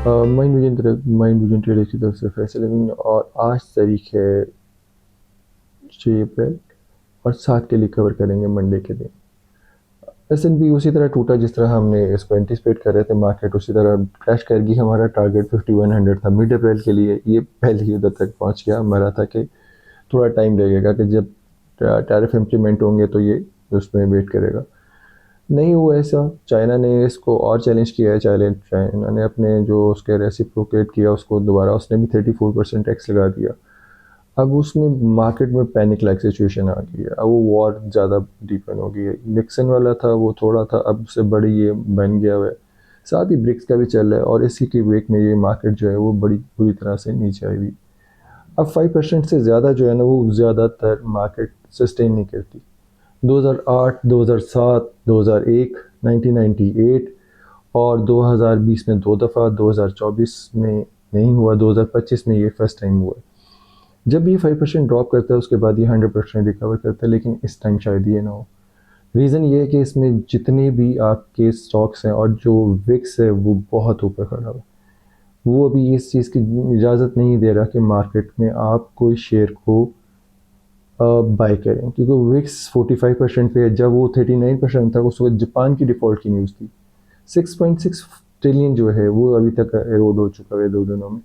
Mind vision traders की तरफ से फैसल अमीन, और आज तारीख है 6 अप्रैल, और 7 के लिए कवर करेंगे मंडे के दिन। S&P उसी तरह टूटा जिस तरह हमने इसको एंटिसिपेट कर रहे थे, मार्केट उसी तरह क्रैश कर गई। हमारा टारगेट 5100 था मिड अप्रैल के लिए, ये पहले ही उधर तक पहुंच गया। हमारा था कि थोड़ा टाइम लगेगा कि जब टैरिफ इम्प्लीमेंट होंगे तो ये उसमें वेट करेगा। नहीं हुआ ऐसा। चाइना ने इसको और चैलेंज किया है। चाइना ने अपने जो उसके रेसिप्रोकेट किया उसको दोबारा, उसने भी 34% टैक्स लगा दिया। अब उसमें मार्केट में पैनिक लाइक सिचुएशन आ गई है। अब वो वॉर ज़्यादा डीपन हो गई है। निक्सन वाला था वो थोड़ा था, अब से बड़ी ये बन गया हुआ है। साथ ही ब्रिक्स का भी चल रहा है, और इसी की वेक में ये मार्केट जो है वो बड़ी बुरी तरह से नीचे आई हुई। अब 5% से ज़्यादा जो है ना, वो ज़्यादातर मार्केट सस्टेन नहीं करती। 2008, 2007, 2001, 1998 और 2020 में 2 दफ़ा, 2024 में नहीं हुआ, 2025 में ये फर्स्ट टाइम हुआ। जब ये 5% ड्रॉप करता है उसके बाद ये 100% रिकवर करता है, लेकिन इस टाइम शायद ये ना हो। रीज़न ये है कि इसमें जितने भी आपके स्टॉक्स हैं और जो विक्स है वो बहुत ऊपर खड़ा हुआ है। वो अभी इस चीज़ की इजाज़त नहीं दे रहा कि मार्केट में आप कोई शेयर को बाय करें, क्योंकि विक्स 45% पे है। जब वो 39% था उस वक्त जापान की डिफ़ॉल्ट की न्यूज़ थी। 6.6 ट्रिलियन जो है वो अभी तक एरोड हो चुका है 2 दिनों में,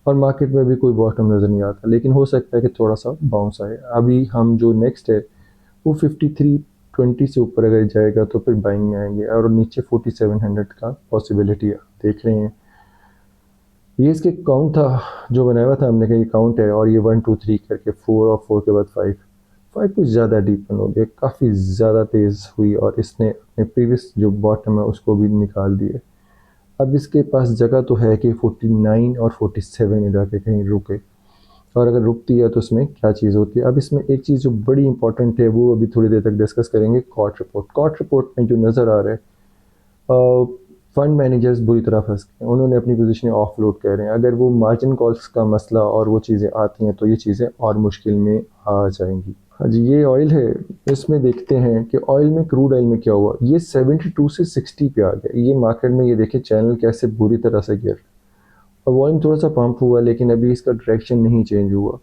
और मार्केट में भी कोई बॉटम नज़र नहीं आता। लेकिन हो सकता है कि थोड़ा सा बाउंस आए। अभी हम जो नेक्स्ट है वो 5320 से ऊपर अगर जाएगा तो फिर बाइंग में आएंगे, और नीचे 4700 का पॉसिबिलिटी देख रहे हैं। ये इसके काउंट था जो बनाया हुआ था हमने, कहा ये काउंट है, और ये 1 2 3 करके 4, और 4 के बाद 5। 5 कुछ ज़्यादा डीपन हो गया, काफ़ी ज़्यादा तेज़ हुई, और इसने अपने प्रीवियस जो बॉटम है उसको भी निकाल दिए। अब इसके पास जगह तो है कि 49 और 47 में जाके कहीं रुके, और अगर रुकती है तो उसमें क्या चीज़ होती है। अब इसमें एक चीज़ जो बड़ी इंपॉर्टेंट है वो अभी थोड़ी देर तक डिस्कस करेंगे। कॉट रिपोर्ट में जो नज़र आ रहा है, फंड मैनेजर्स बुरी तरह फंस गए। उन्होंने अपनी पोजीशनें ऑफलोड कर रहे हैं। अगर वो मार्जिन कॉल्स का मसला और वो चीज़ें आती हैं तो ये चीज़ें और मुश्किल में आ जाएंगी। हाँ जी, ये ऑयल है। इसमें देखते हैं कि ऑयल में, क्रूड ऑयल में क्या हुआ। ये 72 से 60 पे आ गया। ये मार्केट में ये देखिए चैनल कैसे बुरी तरह से गिर, और वॉल्यूम थोड़ा सा पंप हुआ, लेकिन अभी इसका डायरेक्शन नहीं चेंज हुआ।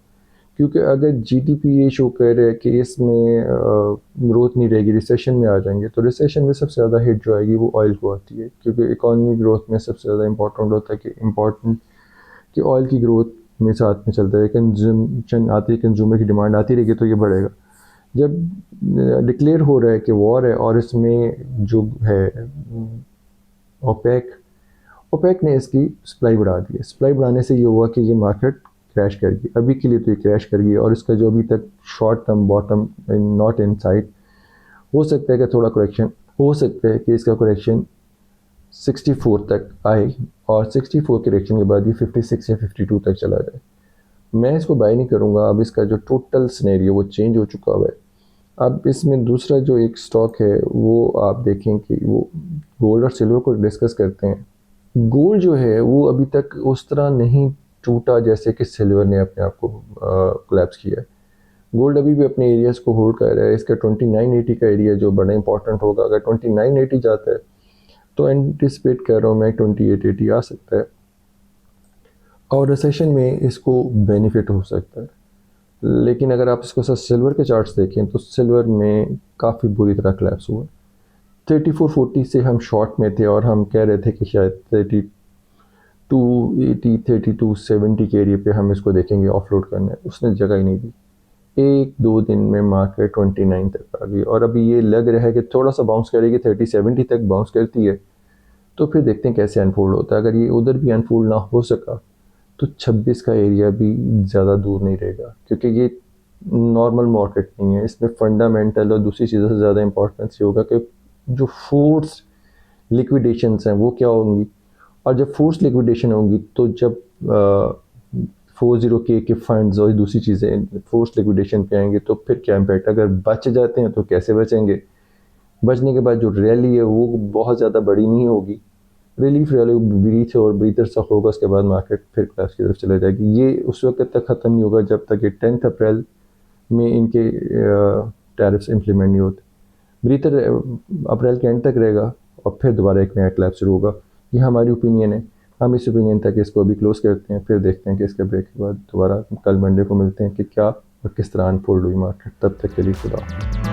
क्योंकि अगर जीडीपी ये शो कर रहा है कि इसमें ग्रोथ नहीं रहेगी, रिसेशन में आ जाएंगे, तो रिसेशन में सबसे ज़्यादा हिट जो आएगी वो ऑयल को आती है। क्योंकि इकॉनमी ग्रोथ में सबसे ज़्यादा इंपॉर्टेंट होता है कि ऑयल की ग्रोथ में साथ में चलता है। कंजम्पशन आती है, कंज्यूमर की डिमांड आती रहेगी तो ये बढ़ेगा। जब डिक्लेयर हो रहा है कि वॉर है, और इसमें जो है ओपेक ओपेक ने इसकी सप्लाई बढ़ा दी है। सप्लाई बढ़ाने से ये हुआ कि ये मार्केट क्रैश कर गई। अभी के लिए तो ये क्रैश कर गई, और इसका जो अभी तक short term bottom not in site. हो सकता है कि थोड़ा करेक्शन, हो सकता है कि इसका करेक्शन 64 तक आए, और 64 करेक्शन के बाद ये 56 या 52 तक चला जाए। मैं इसको बाय नहीं करूँगा। अब इसका जो टोटल सिनेरियो वो चेंज हो चुका हुआ है। अब इसमें दूसरा जो एक स्टॉक है वो आप देखें कि वो गोल्ड और सिल्वर को डिस्कस करते हैं। गोल्ड जो है वो अभी तक उस तरह नहीं टूटा जैसे कि सिल्वर ने अपने आप को कोलैप्स किया है। गोल्ड अभी भी अपने एरियाज को होल्ड कर रहा है। इसका 2980 का एरिया जो बड़ा इंपॉर्टेंट होगा। अगर 2980 जाता है तो एंटिसिपेट कर रहा हूँ मैं 2880 आ सकता है, और रिसेशन में इसको बेनिफिट हो सकता है। लेकिन अगर आप इसको साथ सिल्वर के चार्ट्स देखें तो सिल्वर में काफ़ी बुरी तरह कोलैप्स हुआ। 3440 से हम शॉर्ट में थे, और हम कह रहे थे कि शायद 3280, 3270 के एरिया पे हम इसको देखेंगे ऑफलोड करना है। उसने जगह ही नहीं दी। 1 2 दिन में मार्केट 29 तक आ गई, और अभी ये लग रहा है कि थोड़ा सा बाउंस करेगी। 3070 तक बाउंस करती है तो फिर देखते हैं कैसे अनफोल्ड होता है। अगर ये उधर भी अनफोल्ड ना हो सका तो 26 का एरिया भी ज़्यादा दूर नहीं रहेगा, क्योंकि ये नॉर्मल मार्केट नहीं है। इसमें फंडामेंटल और दूसरी चीज़ों से ज़्यादा इंपॉर्टेंस ये होगा कि जो फोर्स लिक्विडेशंस हैं वो क्या होंगी। और जब फोर्स लिक्विडेशन होंगी तो जब 40K के फंड्स और दूसरी चीज़ें फोर्स लिक्विडेशन पे आएंगे तो फिर क्या इम्पैक्ट। अगर बच जाते हैं तो कैसे बचेंगे। बचने के बाद जो रैली है वो बहुत ज़्यादा बड़ी नहीं होगी। रिलीफ रैली ब्रीथ और ब्रीथर सा होगा, उसके बाद मार्केट फिर क्लैश की तरफ चले जाएगी। ये उस वक्त तक ख़त्म नहीं होगा जब तक ये 10 अप्रैल में इनके टैरिफ्स इम्प्लीमेंट नहीं होते। ब्रीथर अप्रैल के एंड तक रहेगा, और फिर दोबारा एक नया क्लैप शुरू होगा। ये हमारी ओपिनियन है। हम इस ओपिनियन तक इसको अभी क्लोज़ करते हैं, फिर देखते हैं कि इसके ब्रेक के बाद दोबारा कल मंडे को मिलते हैं कि क्या और किस तरह अनफोल्ड हुई मार्केट। तब तक के लिए खुदा।